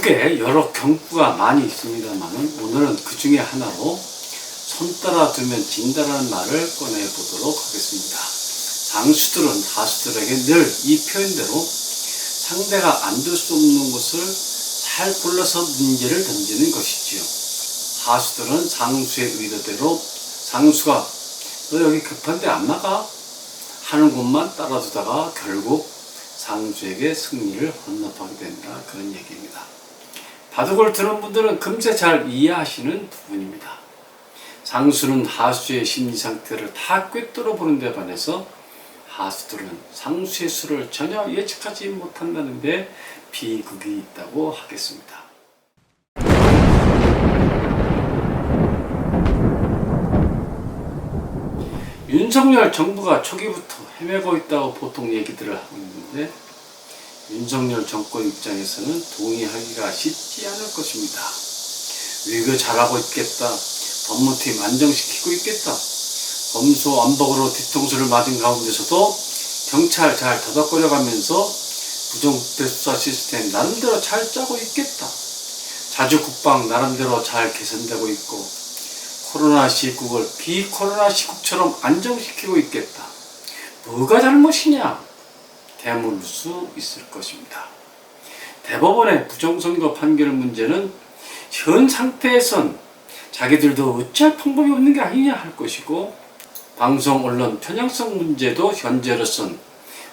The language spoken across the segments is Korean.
바둑에 여러 경구가 많이 있습니다만 오늘은 그 중에 하나로 손 따라 두면 진다라는 말을 꺼내보도록 하겠습니다. 장수들은 하수들에게 늘 이 표현대로 상대가 안 둘 수 없는 곳을 잘 골라서 문제를 던지는 것이지요. 하수들은 장수의 의도대로 장수가 너 여기 급한데 안 나가? 하는 곳만 따라두다가 결국 장수에게 승리를 헌납하게 된다, 그런 얘기입니다. 바둑을 두는 분들은 금세 잘 이해하시는 부분입니다. 장수는 하수의 심리 상태를 다 꿰뚫어 보는 데 반해서 하수들은 상수의 수를 전혀 예측하지 못한다는 데 비극이 있다고 하겠습니다. 윤석열 정부가 초기부터 헤매고 있다고 보통 얘기들을 하고 있는데 윤석열 정권 입장에서는 동의하기가 쉽지 않을 것입니다. 외교 잘하고 있겠다, 법무팀 안정시키고 있겠다, 검수완박으로 뒤통수를 맞은 가운데서도 경찰 잘 더덕거려가면서 부정부패 수사 시스템 나름대로 잘 짜고 있겠다, 자주국방 나름대로 잘 개선되고 있고 코로나 시국을 비코로나 시국처럼 안정시키고 있겠다, 뭐가 잘못이냐 되물을 수 있을 것입니다. 대법원의 부정선거 판결 문제는 현 상태에선 자기들도 어찌할 방법이 없는 게 아니냐 할 것이고, 방송 언론 편향성 문제도 현재로선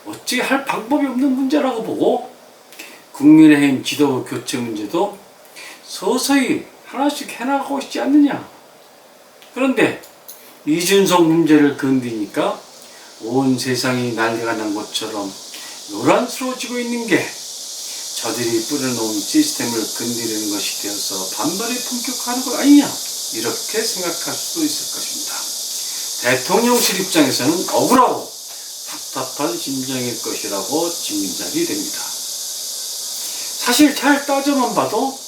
어찌 할 방법이 없는 문제라고 보고, 국민의힘 지도부 교체 문제도 서서히 하나씩 해나가고 있지 않느냐. 그런데 이준석 문제를 건드리니까 온 세상이 난리가 난 것처럼 요란스러워지고 있는 게 저들이 뿌려놓은 시스템을 건드리는 것이 되어서 반발이 본격화하는 것 아니냐, 이렇게 생각할 수도 있을 것입니다. 대통령실 입장에서는 억울하고 답답한 심정일 것이라고 짐작이 됩니다. 사실 잘 따져만 봐도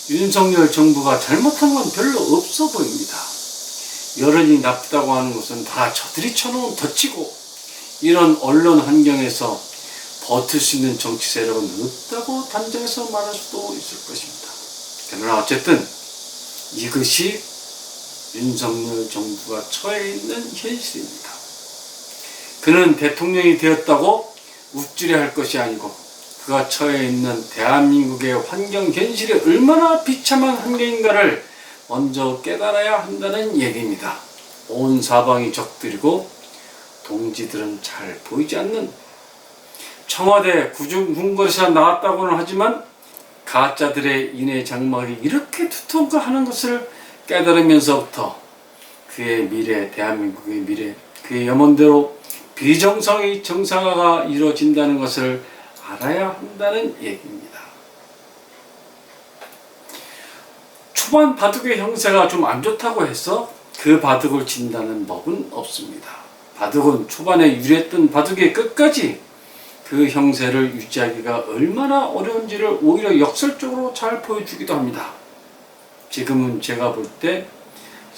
윤석열 정부가 잘못한 건 별로 없어 보입니다. 여론이 나쁘다고 하는 것은 다 저들이 쳐놓은 덫이고, 이런 언론 환경에서 버틸 수 있는 정치 세력은 없다고 단정해서 말할 수도 있을 것입니다. 그러나 어쨌든 이것이 윤석열 정부가 처해 있는 현실입니다. 그는 대통령이 되었다고 우쭐해 할 것이 아니고 그가 처해 있는 대한민국의 환경 현실이 얼마나 비참한 환경인가를 먼저 깨달아야 한다는 얘기입니다. 온 사방이 적들이고 동지들은 잘 보이지 않는, 청와대 구중궁궐에서 나왔다고는 하지만 가짜들의 인해 장막이 이렇게 두터운가 하는 것을 깨달으면서부터 그의 미래, 대한민국의 미래, 그의 염원대로 비정상의 정상화가 이루어진다는 것을 알아야 한다는 얘기입니다. 초반 바둑의 형세가 좀 안 좋다고 해서 그 바둑을 진다는 법은 없습니다. 바둑은 초반에 유리했던 바둑의 끝까지 그 형세를 유지하기가 얼마나 어려운지를 오히려 역설적으로 잘 보여주기도 합니다. 지금은 제가 볼 때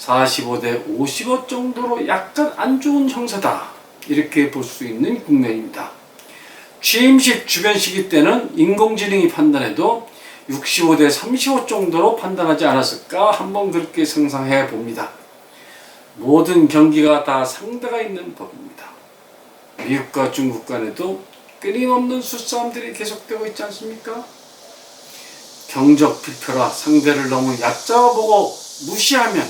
45대 55 정도로 약간 안 좋은 형세다, 이렇게 볼 수 있는 국면입니다. 취임식 주변 시기 때는 인공지능이 판단해도 65대 35 정도로 판단하지 않았을까 한번 그렇게 상상해 봅니다. 모든 경기가 다 상대가 있는 법입니다. 미국과 중국 간에도 끊임없는 수싸움들이 계속되고 있지 않습니까? 경적 필표라 상대를 너무 얕잡아보고 무시하면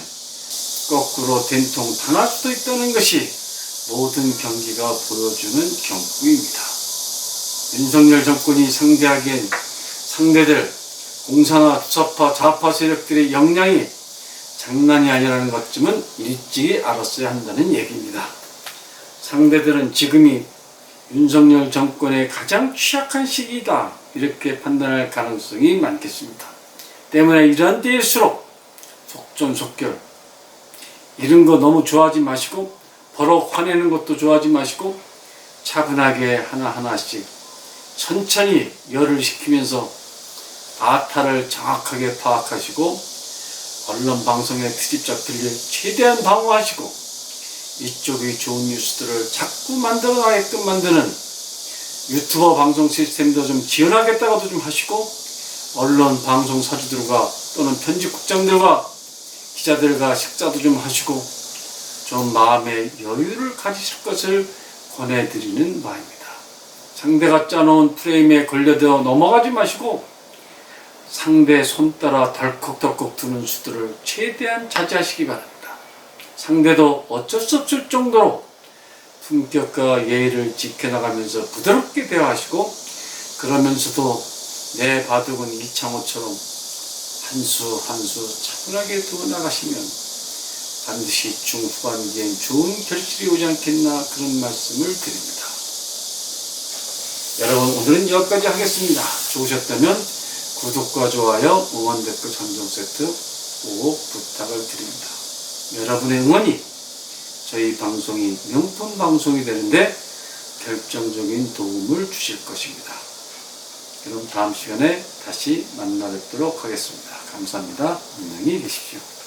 거꾸로 된통 당할 수도 있다는 것이 모든 경기가 보여주는 경고입니다. 윤석열 정권이 상대하기엔 상대들 공산화, 투사파, 좌파 세력들의 역량이 장난이 아니라는 것쯤은 일찍이 알았어야 한다는 얘기입니다. 상대들은 지금이 윤석열 정권의 가장 취약한 시기이다, 이렇게 판단할 가능성이 많겠습니다. 때문에 이런 때일수록 속전속결, 이런 거 너무 좋아하지 마시고 버럭 화내는 것도 좋아하지 마시고 차분하게 하나하나씩 천천히 열을 식히면서 아타를 정확하게 파악하시고 언론 방송의 트집잡기를 최대한 방어하시고 이쪽이 좋은 뉴스들을 자꾸 만들어가게끔 만드는 유튜버 방송 시스템도 좀 지원하겠다고도 좀 하시고, 언론 방송 사주들과 또는 편집국장들과 기자들과 식사도 좀 하시고 좀 마음의 여유를 가지실 것을 권해드리는 바입니다. 상대가 짜놓은 프레임에 걸려들어 넘어가지 마시고 상대 손 따라 덜컥덜컥 두는 수들을 최대한 자제하시기 바랍니다. 상대도 어쩔 수 없을 정도로 품격과 예의를 지켜나가면서 부드럽게 대화하시고 그러면서도 내 바둑은 이창호처럼 한 수 한 수 차분하게 두어 나가시면 반드시 중후반기엔 좋은 결실이 오지 않겠나 그런 말씀을 드립니다. 여러분 오늘은 여기까지 하겠습니다. 좋으셨다면 구독과 좋아요, 응원 댓글 3종 세트 꼭 부탁을 드립니다. 여러분의 응원이 저희 방송이 명품 방송이 되는데 결정적인 도움을 주실 것입니다. 그럼 다음 시간에 다시 만나 뵙도록 하겠습니다. 감사합니다. 안녕히 계십시오.